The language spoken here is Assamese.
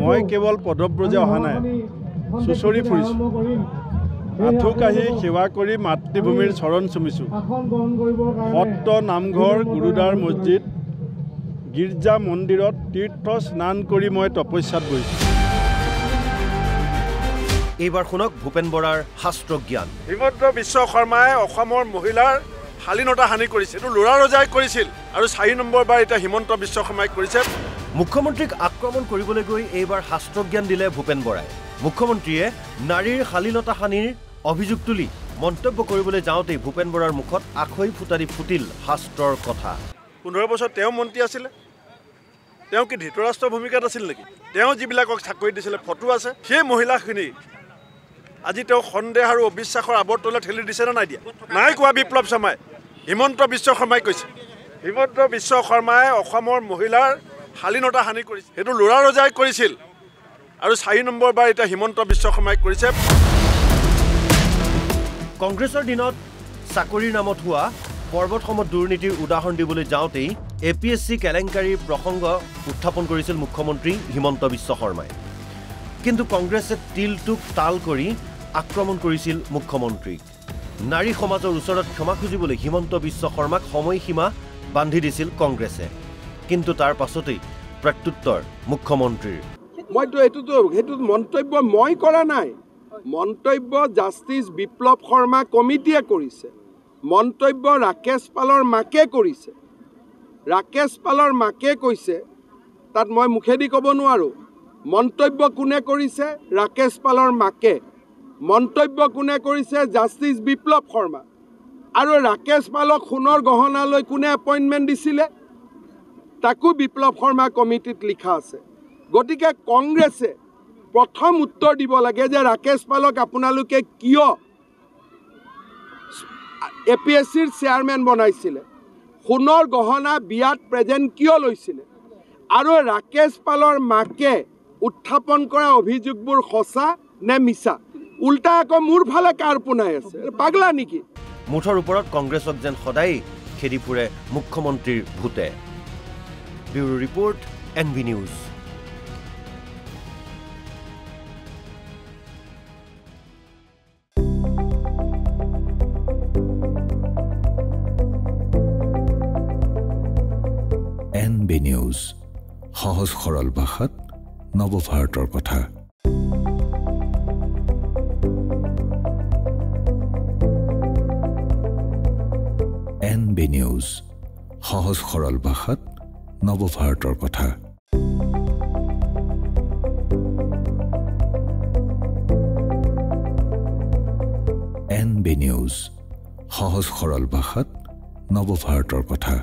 মই কেৱল পদব্ৰজে অহা নাই, চুচৰি ফুৰিছোঁ। আঁঠু কাঢ়ি সেৱা কৰি মাতৃভূমিৰ চৰণ চুমিছোঁ। সত্ৰ, নামঘৰ, গুৰুদ্বাৰ, মছজিদ, গীৰ্জা মন্দিৰত তীৰ্থ স্নান কৰি মই তপস্যাত বহিছোঁ। এইবাৰ শুনক ভূপেন বৰাৰ শাস্ত্ৰ জ্ঞান। হিমন্ত বিশ্ব শৰ্মাই অসমৰ মহিলাৰ শালীনতা হানি কৰিছে, এইটো ল'ৰা ৰজাই কৰিছিল আৰু 4 নম্বৰবাৰ এতিয়া হিমন্ত বিশ্ব শৰ্মাই কৰিছে। মুখ্যমন্ত্ৰীক আক্ৰমণ কৰিবলৈ গৈ এইবাৰ শাস্ত্ৰ জ্ঞান দিলে ভূপেন বৰাই। মুখ্যমন্ত্ৰীয়ে নাৰীৰ শালীনতা হানিৰ অভিযোগ তুলি মন্তব্য কৰিবলৈ যাওঁতেই ভূপেন বৰাৰ মুখত আখৈ ফুটাৰি ফুটিল শাস্ত্ৰৰ কথা। 15 বছৰ তেওঁ মন্ত্ৰী আছিলে, তেওঁ কি ধৃতৰাষ্ট্ৰৰ ভূমিকাত আছিল নেকি? তেওঁ যিবিলাকক চাকৰি দিছিলে ফটো আছে, সেই মহিলাখিনি আজি তেওঁ সন্দেহ আৰু অবিশ্বাসৰ আৱৰ্তলৈ ঠেলি দিছে নে নাই দিয়া? নাই কোৱা বিপ্লৱ শৰ্মাই, হিমন্ত বিশ্ব শৰ্মাই কৈছে। হিমন্ত বিশ্ব শৰ্মাই অসমৰ মহিলাৰ শালীনতা হানি কৰিছে, সেইটো ল'ৰা ৰজাই কৰিছিল আৰু 4 নম্বৰবাৰ এতিয়া হিমন্ত বিশ্ব শৰ্মাই কৰিছে। কংগ্ৰেছৰ দিনত চাকৰিৰ নামত হোৱা পৰ্বতসমূহ দুৰ্নীতিৰ উদাহৰণ দিবলৈ যাওঁতেই APSC কেলেংকাৰীৰ প্ৰসংগ উত্থাপন কৰিছিল মুখ্যমন্ত্ৰী হিমন্ত বিশ্ব শৰ্মাই। কিন্তু কংগ্ৰেছে তিলটোক তাল কৰি আক্ৰমণ কৰিছিল মুখ্যমন্ত্ৰীক। নাৰী সমাজৰ ওচৰত ক্ষমা খুজিবলৈ হিমন্ত বিশ্ব শৰ্মাক সময়সীমা বান্ধি দিছিল কংগ্ৰেছে। কিন্তু তাৰ পাছতেই প্ৰত্যুত্তৰ মুখ্যমন্ত্ৰীৰ। সেইটো মন্তব্য মই কৰা নাই, মন্তব্য জাষ্টিছ বিপ্লৱ শৰ্মা কমিটিয়ে কৰিছে। মন্তব্য ৰাকেশ পালৰ মাকে কৰিছে। ৰাকেশ পালৰ মাকে কৈছে, তাত মই মুখেদি ক'ব নোৱাৰোঁ। মন্তব্য কোনে কৰিছে? ৰাকেশ পালৰ মাকে। মন্তব্য কোনে কৰিছে? জাষ্টিছ বিপ্লৱ শৰ্মা। আৰু ৰাকেশ পালক সোণৰ গহনালৈ কোনে এপইণ্টমেণ্ট দিছিলে? তাকো বিপ্লৱ শৰ্মা কমিটিত লিখা আছে। গতিকে কংগ্ৰেছে প্ৰথম উত্তৰ দিব লাগে যে ৰাকেশ পালক আপোনালোকে কিয় APSCৰ চেয়াৰমেন বনাইছিলে? সোণৰ গহনা বিয়াত প্ৰেজেণ্ট কিয় লৈছিলে? আৰু ৰাকেশ পালৰ মাকে উত্থাপন কৰা অভিযোগবোৰ সঁচা নে মিছা? উল্টা আকৌ মোৰ ফালে কাৰ পোনাই আছে? পাগলা নেকি? মুঠৰ ওপৰত কংগ্ৰেছক যেন সদায় খেদি ফুৰে মুখ্যমন্ত্ৰীৰ ভূতে। Bureau report, NB news. NB news, সহজ সৰল ভাষাত নৱভাৰতৰ কথা। NB নিউজ, সহজ সৰল ভাষাত নৱভাৰতৰ কথা। NB নিউজ, সহজ সৰল ভাষাত নৱভাৰতৰ কথা।